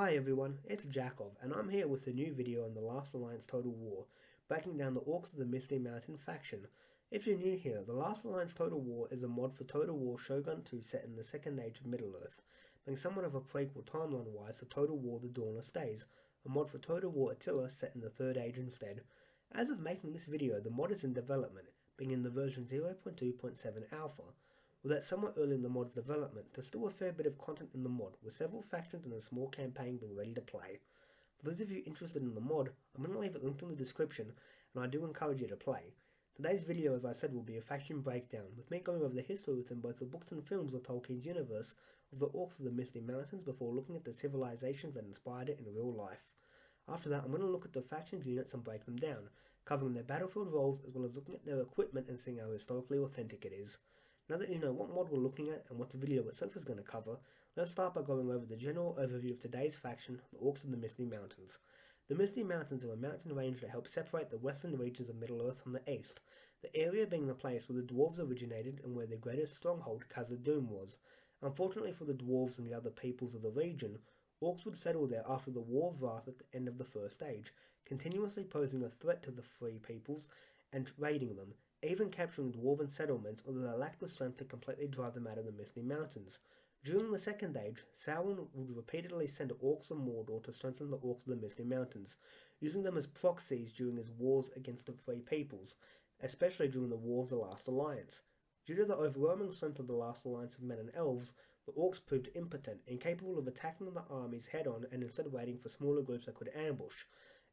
Hi everyone, it's Jakov, and I'm here with a new video on the Last Alliance Total War, breaking down the Orcs of the Misty Mountain faction. If you're new here, the Last Alliance Total War is a mod for Total War Shogun 2 set in the Second Age of Middle-earth, being somewhat of a prequel timeline-wise to Total War The Dawnless Days, a mod for Total War Attila set in the Third Age instead. As of making this video, the mod is in development, being in the version 0.2.7 alpha. With that somewhat early in the mod's development, there's still a fair bit of content in the mod, with several factions and a small campaign being ready to play. For those of you interested in the mod, I'm going to leave it linked in the description, and I do encourage you to play. Today's video, as I said, will be a faction breakdown, with me going over the history within both the books and films of Tolkien's universe of the Orcs of the Misty Mountains before looking at the civilizations that inspired it in real life. After that, I'm going to look at the faction's units and break them down, covering their battlefield roles as well as looking at their equipment and seeing how historically authentic it is. Now that you know what mod we're looking at and what the video itself is going to cover, let's start by going over the general overview of today's faction, the Orcs of the Misty Mountains. The Misty Mountains are a mountain range that helps separate the western regions of Middle-earth from the east, the area being the place where the dwarves originated and where their greatest stronghold, Khazad-dûm, was. Unfortunately for the dwarves and the other peoples of the region, Orcs would settle there after the War of Wrath at the end of the First Age, continuously posing a threat to the free peoples and raiding them, even capturing dwarven settlements, although they lacked the strength to completely drive them out of the Misty Mountains. During the Second Age, Sauron would repeatedly send Orcs of Mordor to strengthen the Orcs of the Misty Mountains, using them as proxies during his wars against the free peoples, especially during the War of the Last Alliance. Due to the overwhelming strength of the Last Alliance of men and elves, the Orcs proved impotent, incapable of attacking the armies head-on and instead waiting for smaller groups that could ambush.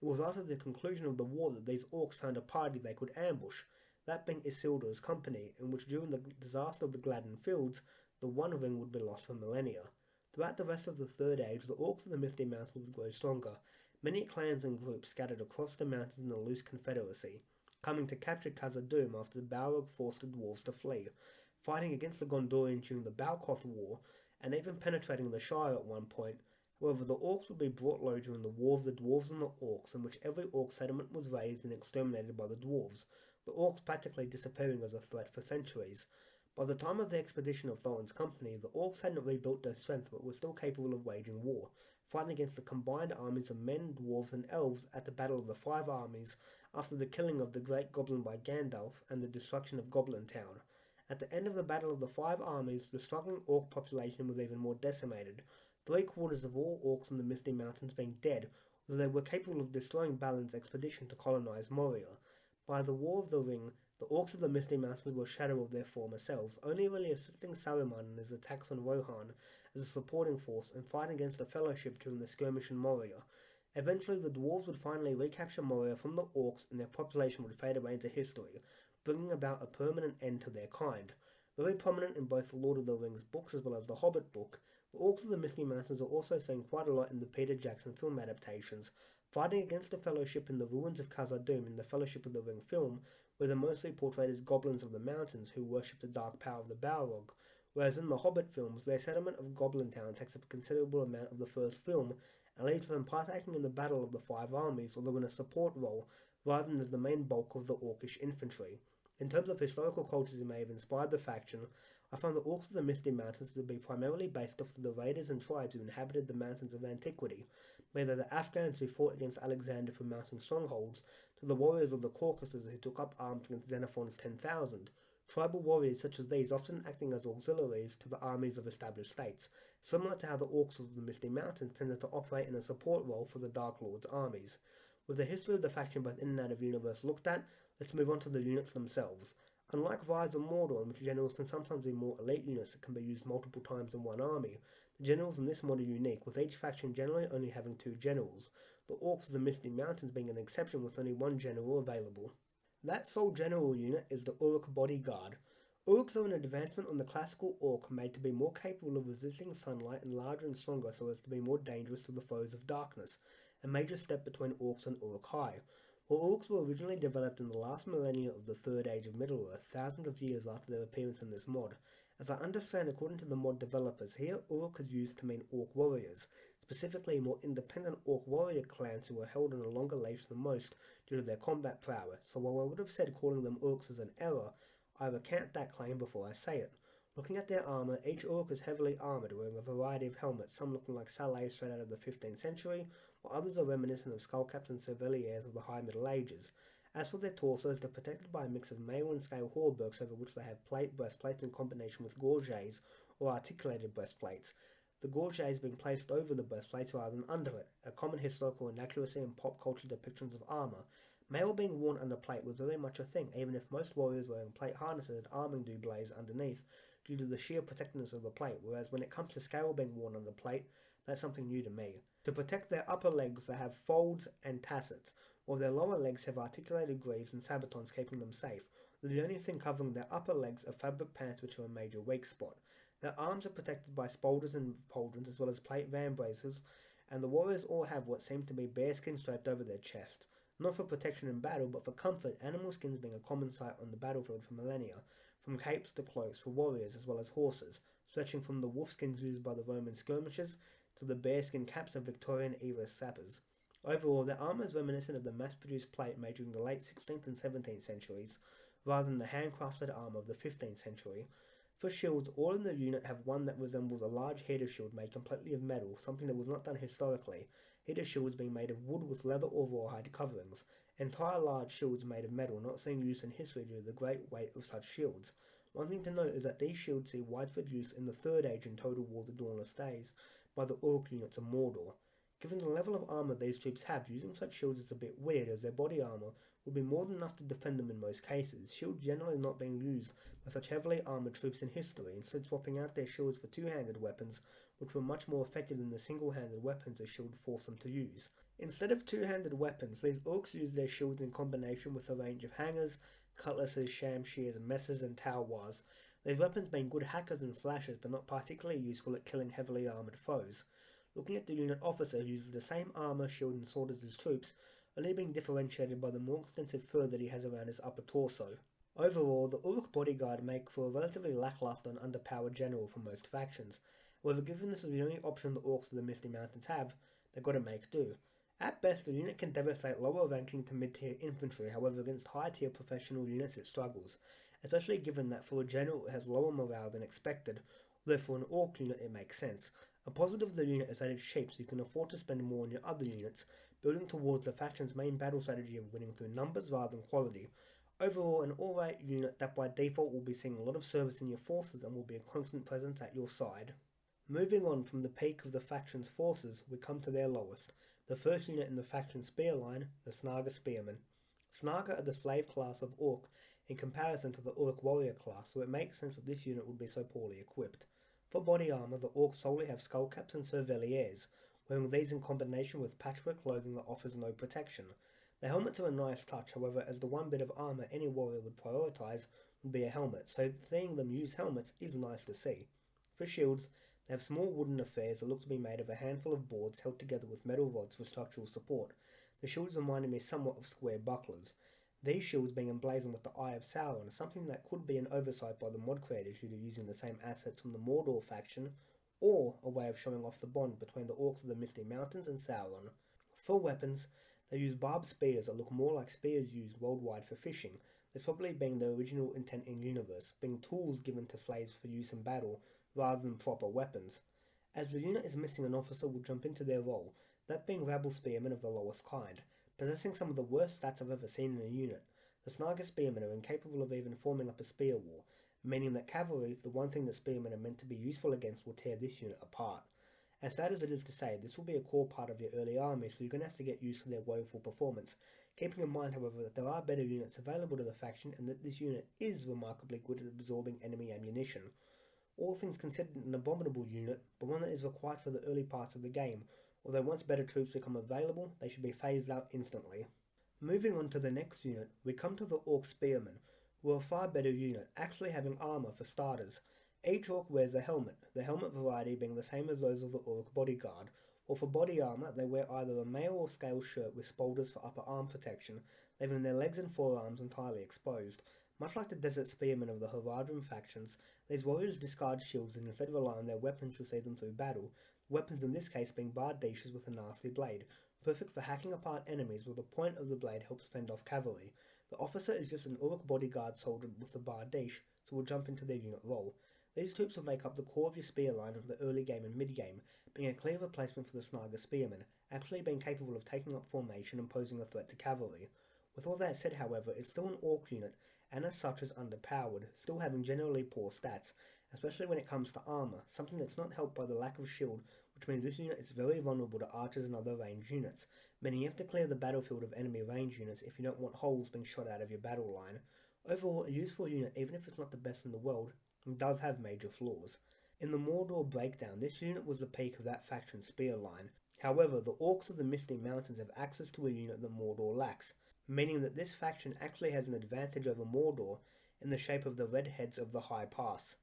It was after the conclusion of the war that these Orcs found a party they could ambush, that being Isildur's company, in which during the disaster of the Gladden Fields, the One Ring would be lost for millennia. Throughout the rest of the Third Age, the Orcs of the Misty Mountains would grow stronger, many clans and groups scattered across the mountains in a loose confederacy, coming to capture Khazad-dûm after the Balrog forced the dwarves to flee, fighting against the Gondorians during the Balkoth War, and even penetrating the Shire at one point. However, the Orcs would be brought low during the War of the Dwarves and the Orcs, in which every Orc settlement was razed and exterminated by the Dwarves, the Orcs practically disappearing as a threat for centuries. By the time of the expedition of Thorin's company, the Orcs hadn't rebuilt their strength but were still capable of waging war, fighting against the combined armies of men, dwarves and elves at the Battle of the Five Armies after the killing of the Great Goblin by Gandalf and the destruction of Goblin Town. At the end of the Battle of the Five Armies, the struggling Orc population was even more decimated, 3/4 of all Orcs in the Misty Mountains being dead, although they were capable of destroying Balin's expedition to colonize Moria. By the War of the Ring, the Orcs of the Misty Mountains were a shadow of their former selves, only really assisting Saruman in his attacks on Rohan as a supporting force and fighting against the Fellowship during the skirmish in Moria. Eventually, the dwarves would finally recapture Moria from the Orcs and their population would fade away into history, bringing about a permanent end to their kind. Very prominent in both the Lord of the Rings books as well as the Hobbit book, the Orcs of the Misty Mountains are also seen quite a lot in the Peter Jackson film adaptations, fighting against the Fellowship in the ruins of Khazad-dûm in the Fellowship of the Ring film, where they're mostly portrayed as goblins of the mountains who worship the dark power of the Balrog, whereas in the Hobbit films, their settlement of Goblin Town takes up a considerable amount of the first film and leads to them partaking in the Battle of the Five Armies, although in a support role, rather than as the main bulk of the Orcish infantry. In terms of historical cultures that may have inspired the faction, I find the Orcs of the Misty Mountains to be primarily based off of the raiders and tribes who inhabited the mountains of antiquity, whether the Afghans who fought against Alexander for mounting strongholds, to the warriors of the Caucasus who took up arms against Xenophon's 10,000, tribal warriors such as these often acting as auxiliaries to the armies of established states, similar to how the Orcs of the Misty Mountains tended to operate in a support role for the Dark Lord's armies. With the history of the faction both in and out of universe looked at, let's move on to the units themselves. Unlike Rise of Mordor, in which generals can sometimes be more elite units that can be used multiple times in one army, the generals in this mod are unique, with each faction generally only having 2 generals, the Orcs of the Misty Mountains being an exception with only 1 general available. That sole general unit is the Orc bodyguard. Orcs are an advancement on the classical Orc made to be more capable of resisting sunlight and larger and stronger so as to be more dangerous to the foes of darkness, a major step between Orcs and Orc High. While Orcs were originally developed in the last millennia of the Third Age of Middle-earth, thousands of years after their appearance in this mod, as I understand according to the mod developers, here Orc is used to mean Orc warriors, specifically more independent Orc warrior clans who were held on a longer leash than most due to their combat prowess, so while I would have said calling them Orcs is an error, I recant that claim before I say it. Looking at their armour, each Orc is heavily armoured, wearing a variety of helmets, some looking like salets straight out of the 15th century, while others are reminiscent of skullcaps and serviliers of the High Middle Ages. As for their torsos, they're protected by a mix of mail and scale hauberks over which they have plate breastplates in combination with gorgets, or articulated breastplates. The gorgets being placed over the breastplates rather than under it, a common historical inaccuracy in pop culture depictions of armour. Mail being worn under plate was very much a thing, even if most warriors wearing plate harnesses had arming doublets underneath, due to the sheer protectiveness of the plate, whereas when it comes to scale being worn on the plate, that's something new to me. To protect their upper legs, they have folds and tassets, while their lower legs have articulated greaves and sabatons keeping them safe. The only thing covering their upper legs are fabric pants, which are a major weak spot. Their arms are protected by spolders and pauldrons, as well as plate vambraces, and the warriors all have what seem to be bearskin striped over their chest. Not for protection in battle, but for comfort, animal skins being a common sight on the battlefield for millennia, from capes to cloaks for warriors as well as horses, stretching from the wolfskins used by the Roman skirmishers to the bearskin caps of Victorian-era sappers. Overall, their armour is reminiscent of the mass-produced plate made during the late 16th and 17th centuries, rather than the handcrafted armour of the 15th century. For shields, all in the unit have one that resembles a large heater shield made completely of metal, something that was not done historically, heater shields being made of wood with leather or rawhide coverings. Entire large shields made of metal not seen use in history due to the great weight of such shields. One thing to note is that these shields see widespread use in the Third Age in Total War the Dawnless Days by the Orc units of Mordor. Given the level of armour these troops have, using such shields is a bit weird, as their body armour will be more than enough to defend them in most cases, shields generally not being used by such heavily armoured troops in history, instead swapping out their shields for two-handed weapons, which were much more effective than the single-handed weapons a shield forced them to use. Instead of two-handed weapons, these Orcs use their shields in combination with a range of hangers, cutlasses, shamshears, messes, and talwars, these weapons being good hackers and slashers but not particularly useful at killing heavily armoured foes. Looking at the unit officer who uses the same armour, shield and sword as his troops, only being differentiated by the more extensive fur that he has around his upper torso. Overall, the Orc bodyguard make for a relatively lackluster and underpowered general for most factions. However, given this is the only option the Orcs of the Misty Mountains have, they've got to make do. At best, the unit can devastate lower ranking to mid-tier infantry, however against high-tier professional units it struggles, especially given that for a general it has lower morale than expected, although for an Orc unit it makes sense. A positive of the unit is that it's cheap, so you can afford to spend more on your other units, building towards the faction's main battle strategy of winning through numbers rather than quality. Overall, an alright unit that by default will be seeing a lot of service in your forces and will be a constant presence at your side. Moving on from the peak of the faction's forces, we come to their lowest, the first unit in the faction spear line, the Snaga Spearmen. Snaga are the slave class of Orc in comparison to the Orc warrior class, so it makes sense that this unit would be so poorly equipped. For body armour, the Orcs solely have skullcaps and serviliers, wearing these in combination with patchwork clothing that offers no protection. The helmets are a nice touch, however, as the one bit of armour any warrior would prioritise would be a helmet, so seeing them use helmets is nice to see. For shields, they have small wooden affairs that look to be made of a handful of boards held together with metal rods for structural support. The shields reminded me somewhat of square bucklers. These shields being emblazoned with the Eye of Sauron, something that could be an oversight by the mod creators due to using the same assets from the Mordor faction, or a way of showing off the bond between the Orcs of the Misty Mountains and Sauron. For weapons, they use barbed spears that look more like spears used worldwide for fishing, this probably being the original intent in universe, being tools given to slaves for use in battle rather than proper weapons. As the unit is missing an officer will jump into their role, that being rabble spearmen of the lowest kind, possessing some of the worst stats I've ever seen in a unit. The Snaga spearmen are incapable of even forming up a spear wall, meaning that cavalry, the one thing that spearmen are meant to be useful against, will tear this unit apart. As sad as it is to say, this will be a core part of your early army, so you're going to have to get used to their woeful performance, keeping in mind however that there are better units available to the faction and that this unit is remarkably good at absorbing enemy ammunition. All things considered an abominable unit, but one that is required for the early parts of the game, although once better troops become available, they should be phased out instantly. Moving on to the next unit, we come to the Orc Spearmen, who are a far better unit, actually having armour for starters. Each Orc wears a helmet, the helmet variety being the same as those of the Orc bodyguard, or for body armour they wear either a mail or scale shirt with spolders for upper arm protection, leaving their legs and forearms entirely exposed. Much like the Desert Spearmen of the Haradrim factions, these warriors discard shields and instead rely on their weapons to see them through battle, weapons in this case being bardishes with a nasty blade, perfect for hacking apart enemies while the point of the blade helps fend off cavalry. The officer is just an Orc bodyguard soldier with a bardiche, so will jump into their unit role. These troops will make up the core of your spear line of the early game and mid-game, being a clear replacement for the Snaga spearmen, actually being capable of taking up formation and posing a threat to cavalry. With all that said, however, it's still an Orc unit, and as such is underpowered, still having generally poor stats, especially when it comes to armour, something that's not helped by the lack of shield, which means this unit is very vulnerable to archers and other ranged units, meaning you have to clear the battlefield of enemy range units if you don't want holes being shot out of your battle line. Overall, a useful unit, even if it's not the best in the world, does have major flaws. In the Mordor breakdown, this unit was the peak of that faction's spear line. However, the Orcs of the Misty Mountains have access to a unit that Mordor lacks, meaning that this faction actually has an advantage over Mordor in the shape of the Red Heads of the High Pass.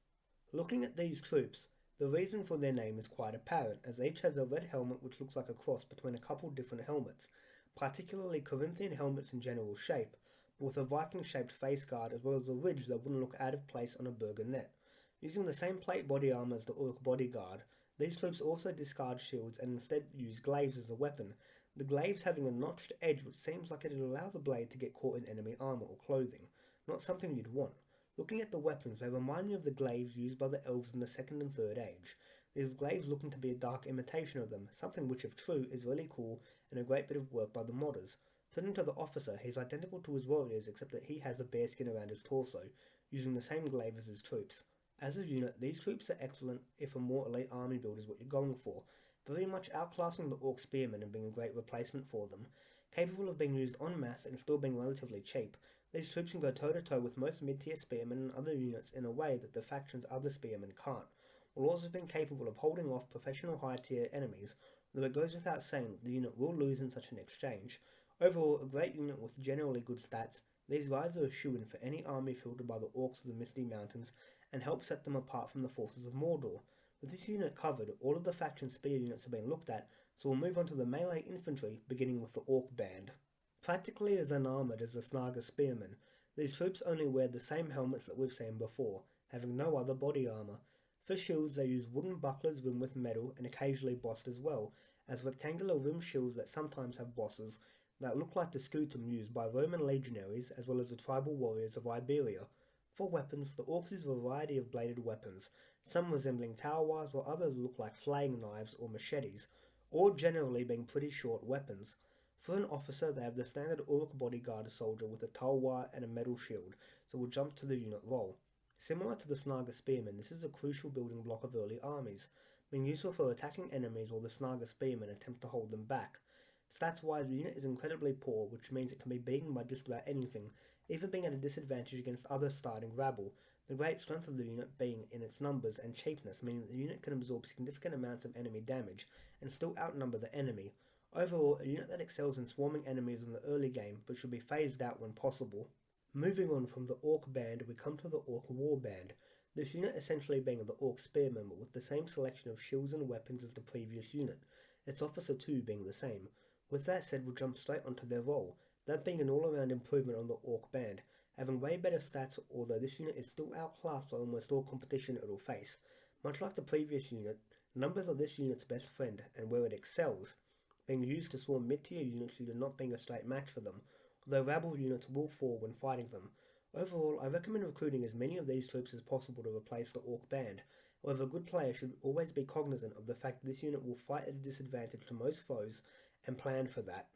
Looking at these troops, the reason for their name is quite apparent, as each has a red helmet which looks like a cross between a couple different helmets, particularly Corinthian helmets in general shape, but with a Viking-shaped face guard as well as a ridge that wouldn't look out of place on a Burgonet. Using the same plate body armor as the Orc bodyguard, these troops also discard shields and instead use glaives as a weapon, the glaives having a notched edge which seems like it'll allow the blade to get caught in enemy armor or clothing, not something you'd want. Looking at the weapons, they remind me of the glaives used by the elves in the 2nd and 3rd Age. These glaives looking to be a dark imitation of them, something which if true is really cool and a great bit of work by the modders. Turning to the officer, he's identical to his warriors except that he has a bearskin around his torso, using the same glaive as his troops. As a unit, these troops are excellent if a more elite army build is what you're going for, very much outclassing the Orc spearmen and being a great replacement for them. Capable of being used en masse and still being relatively cheap, these troops can go toe-to-toe with most mid-tier spearmen and other units in a way that the faction's other spearmen can't, while also being capable of holding off professional high-tier enemies, though it goes without saying that the unit will lose in such an exchange. Overall, a great unit with generally good stats, these guys are a shoo-in for any army fielded by the Orcs of the Misty Mountains and help set them apart from the forces of Mordor. With this unit covered, all of the faction spear units have been looked at, so we'll move on to the melee infantry, beginning with the Orc band. Practically as unarmoured as the Snaga spearmen, these troops only wear the same helmets that we've seen before, having no other body armour. For shields they use wooden bucklers rimmed with metal and occasionally bossed as well, as rectangular rim shields that sometimes have bosses that look like the scutum used by Roman legionaries as well as the tribal warriors of Iberia. For weapons, the Orcs use a variety of bladed weapons, some resembling tower-wires while others look like flaying knives or machetes, all generally being pretty short weapons. For an officer, they have the standard Orc bodyguard soldier with a tulwar and a metal shield, so we'll jump to the unit role. Similar to the Snaga spearmen, this is a crucial building block of early armies, being useful for attacking enemies while the Snaga spearmen attempt to hold them back. Stats-wise, the unit is incredibly poor, which means it can be beaten by just about anything, even being at a disadvantage against other starting rabble, the great strength of the unit being in its numbers and cheapness, meaning that the unit can absorb significant amounts of enemy damage and still outnumber the enemy. Overall, a unit that excels in swarming enemies in the early game, but should be phased out when possible. Moving on from the Orc band, we come to the Orc war band. This unit essentially being the Orc spearmen, but with the same selection of shields and weapons as the previous unit, its officer too being the same. With that said, we'll jump straight onto their role, that being an all-around improvement on the Orc band, having way better stats, although this unit is still outclassed by almost all competition it'll face. Much like the previous unit, numbers are this unit's best friend, and where it excels, being used to swarm mid-tier units due to not being a straight match for them, although rabble units will fall when fighting them. Overall, I recommend recruiting as many of these troops as possible to replace the Orc band. However, a good player should always be cognizant of the fact that this unit will fight at a disadvantage to most foes, and plan for that.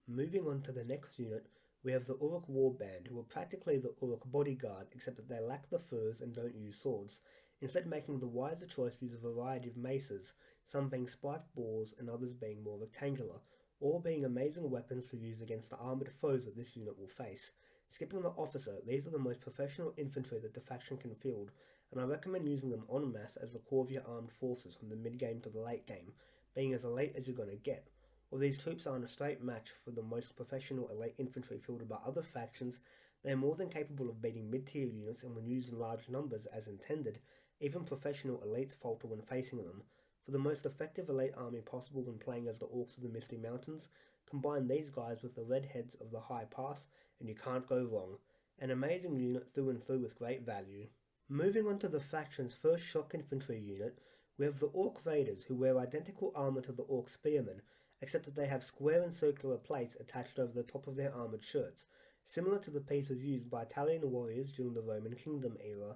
Moving on to the next unit, we have the Orc war band, who are practically the Orc bodyguard, except that they lack the furs and don't use swords, instead making the wiser choice to use a variety of maces, some being spiked boars and others being more rectangular, all being amazing weapons to use against the armoured foes that this unit will face. Skipping the officer, these are the most professional infantry that the faction can field, and I recommend using them en masse as the core of your armed forces from the mid-game to the late game, being as elite as you're going to get. While these troops aren't a straight match for the most professional elite infantry fielded by other factions, they are more than capable of beating mid-tier units, and when used in large numbers as intended, even professional elites falter when facing them. For the most effective elite army possible when playing as the Orcs of the Misty Mountains, combine these guys with the Red Heads of the High Pass, and you can't go wrong. An amazing unit through and through with great value. Moving on to the faction's first shock infantry unit, we have the Orc Raiders, who wear identical armour to the Orc Spearmen, except that they have square and circular plates attached over the top of their armoured shirts, similar to the pieces used by Italian warriors during the Roman Kingdom era.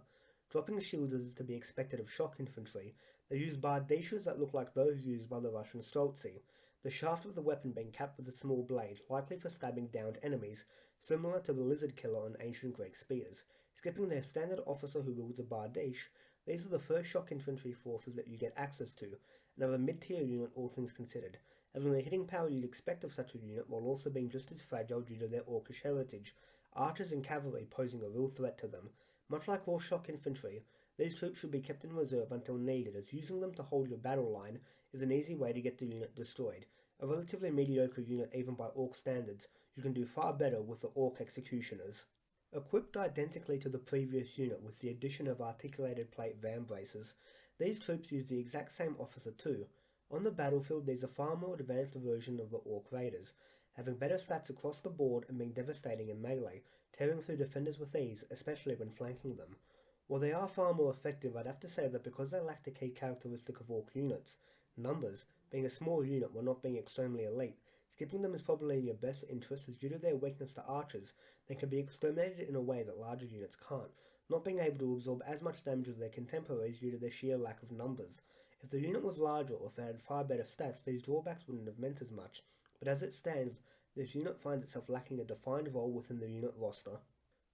Dropping shields as is to be expected of shock infantry, they use bardishes that look like those used by the Russian Streltsy, the shaft of the weapon being capped with a small blade, likely for stabbing downed enemies, similar to the lizard killer on ancient Greek spears. Skipping their standard officer who wields a bardiche, these are the first shock infantry forces that you get access to, and are a mid-tier unit all things considered, having the hitting power you'd expect of such a unit while also being just as fragile due to their orcish heritage, archers and cavalry posing a real threat to them. Much like all shock infantry, these troops should be kept in reserve until needed, as using them to hold your battle line is an easy way to get the unit destroyed. A relatively mediocre unit even by Orc standards, you can do far better with the Orc executioners. Equipped identically to the previous unit with the addition of articulated plate van braces, these troops use the exact same officer too. On the battlefield, these are far more advanced version of the Orc Raiders, having better stats across the board and being devastating in melee, tearing through defenders with ease, especially when flanking them. While they are far more effective, I'd have to say that because they lack the key characteristic of Orc units, numbers, being a small unit while not being extremely elite, skipping them is probably in your best interest, as due to their weakness to archers, they can be exterminated in a way that larger units can't, not being able to absorb as much damage as their contemporaries due to their sheer lack of numbers. If the unit was larger or if they had far better stats, these drawbacks wouldn't have meant as much, but as it stands, this unit finds itself lacking a defined role within the unit roster.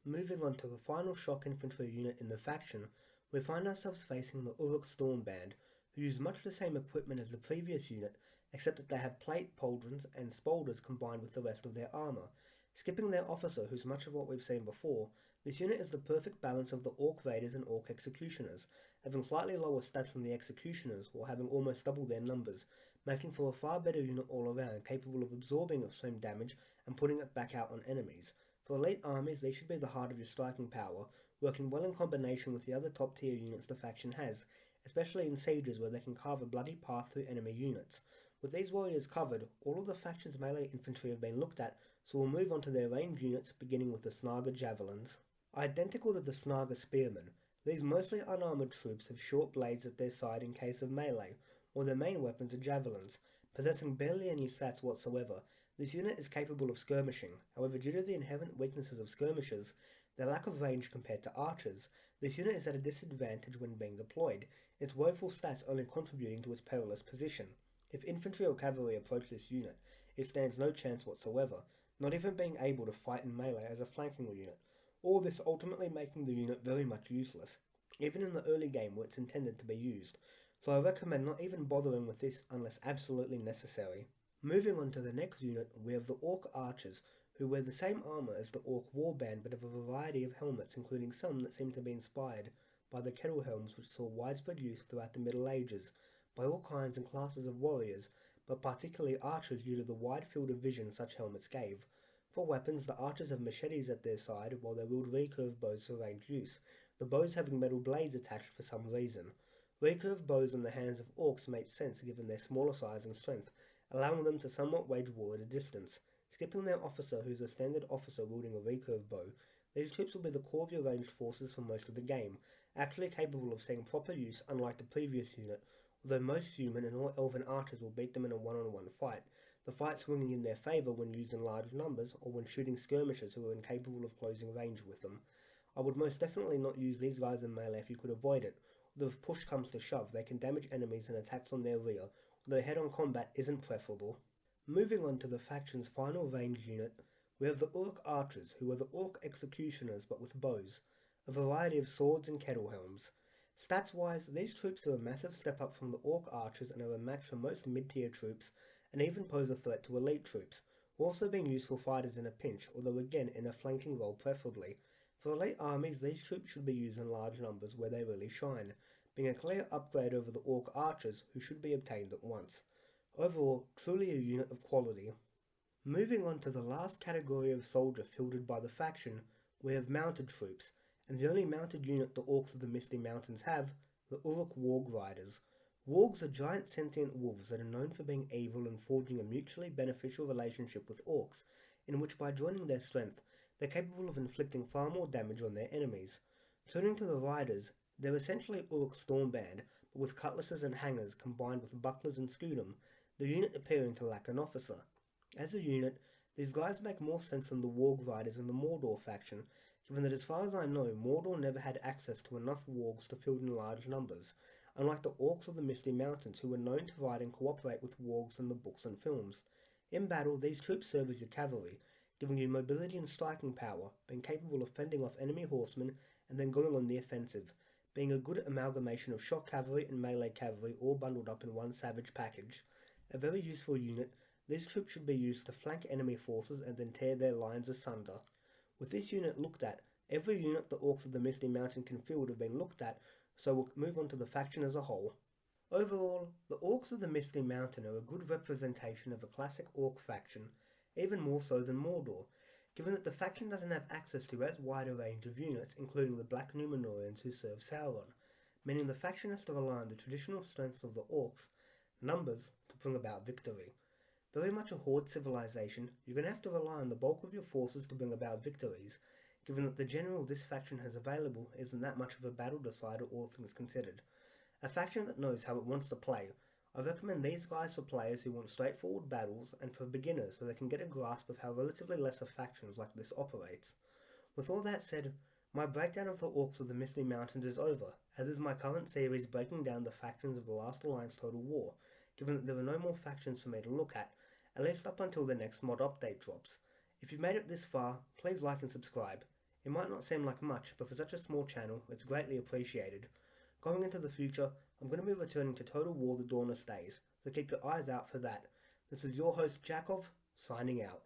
Moving on to the final shock infantry unit in the faction, we find ourselves facing the Orcs Stormband, who use much the same equipment as the previous unit, except that they have plate, pauldrons, and spolders combined with the rest of their armour. Skipping their officer, who's much of what we've seen before, this unit is the perfect balance of the Orc Raiders and Orc Executioners, having slightly lower stats than the Executioners while having almost double their numbers, making for a far better unit all around, capable of absorbing extreme damage and putting it back out on enemies. For elite armies, they should be the heart of your striking power, working well in combination with the other top tier units the faction has, especially in sieges where they can carve a bloody path through enemy units. With these warriors covered, all of the faction's melee infantry have been looked at, so we'll move on to their ranged units, beginning with the Snaga Javelins. Identical to the Snaga Spearmen, these mostly unarmoured troops have short blades at their side in case of melee, while their main weapons are javelins. Possessing barely any stats whatsoever, this unit is capable of skirmishing. However, due to the inherent weaknesses of skirmishers, their lack of range compared to archers, this unit is at a disadvantage when being deployed, its woeful stats only contributing to its perilous position. If infantry or cavalry approach this unit, it stands no chance whatsoever, not even being able to fight in melee as a flanking unit, all this ultimately making the unit very much useless, even in the early game where it's intended to be used, so I recommend not even bothering with this unless absolutely necessary. Moving on to the next unit, we have the Orc Archers, who wear the same armour as the Orc Warband but have a variety of helmets, including some that seem to be inspired by the kettle helms which saw widespread use throughout the Middle Ages, by all kinds and classes of warriors, but particularly archers due to the wide field of vision such helmets gave. For weapons, the archers have machetes at their side, while they wield recurve bows for ranged use, the bows having metal blades attached for some reason. Recurve bows in the hands of orcs make sense given their smaller size and strength, allowing them to somewhat wage war at a distance. Skipping their officer, who's a standard officer wielding a recurve bow, these troops will be the core of your ranged forces for most of the game, actually capable of seeing proper use unlike the previous unit, although most human and all elven archers will beat them in a one-on-one fight, the fight swinging in their favour when used in large numbers or when shooting skirmishers who are incapable of closing range with them. I would most definitely not use these guys in melee if you could avoid it, although if push comes to shove they can damage enemies and attacks on their rear, although head-on combat isn't preferable. Moving on to the faction's final ranged unit, we have the Orc Archers, who are the Orc Executioners but with bows, a variety of swords and kettle helms. Stats-wise, these troops are a massive step up from the Orc Archers and are a match for most mid-tier troops, and even pose a threat to elite troops, also being useful fighters in a pinch, although again in a flanking role preferably. For elite armies, these troops should be used in large numbers where they really shine, being a clear upgrade over the Orc Archers, who should be obtained at once. Overall, truly a unit of quality. Moving on to the last category of soldier fielded by the faction, we have mounted troops, and the only mounted unit the Orcs of the Misty Mountains have, the Uruk Warg Riders. Wargs are giant sentient wolves that are known for being evil and forging a mutually beneficial relationship with orcs, in which by joining their strength, they're capable of inflicting far more damage on their enemies. Turning to the riders, they're essentially Orc Stormband, but with cutlasses and hangers combined with bucklers and scudum, the unit appearing to lack an officer. As a unit, these guys make more sense than the Warg Riders in the Mordor faction, given that as far as I know, Mordor never had access to enough wargs to field in large numbers, unlike the Orcs of the Misty Mountains, who were known to ride and cooperate with wargs in the books and films. In battle, these troops serve as your cavalry, giving you mobility and striking power, being capable of fending off enemy horsemen and then going on the offensive, being a good amalgamation of shock cavalry and melee cavalry all bundled up in one savage package. A very useful unit, these troops should be used to flank enemy forces and then tear their lines asunder. With this unit looked at, every unit the Orcs of the Misty Mountain can field have been looked at, so we'll move on to the faction as a whole. Overall, the Orcs of the Misty Mountain are a good representation of a classic Orc faction, even more so than Mordor, given that the faction doesn't have access to as wide a range of units, including the Black Númenóreans who serve Sauron, meaning the faction has to rely on the traditional strengths of the Orcs, numbers, to bring about victory. Very much a horde civilization, you're going to have to rely on the bulk of your forces to bring about victories, given that the general this faction has available isn't that much of a battle decider all things considered. A faction that knows how it wants to play. I recommend these guys for players who want straightforward battles and for beginners so they can get a grasp of how relatively lesser factions like this operates. With all that said, my breakdown of the Orcs of the Misty Mountains is over, as is my current series breaking down the factions of the Last Alliance Total War, given that there are no more factions for me to look at least up until the next mod update drops. If you've made it this far, please like and subscribe. It might not seem like much, but for such a small channel, it's greatly appreciated. Going into the future, I'm going to be returning to Total War The Dawn of Stays, so keep your eyes out for that. This is your host Jakov, signing out.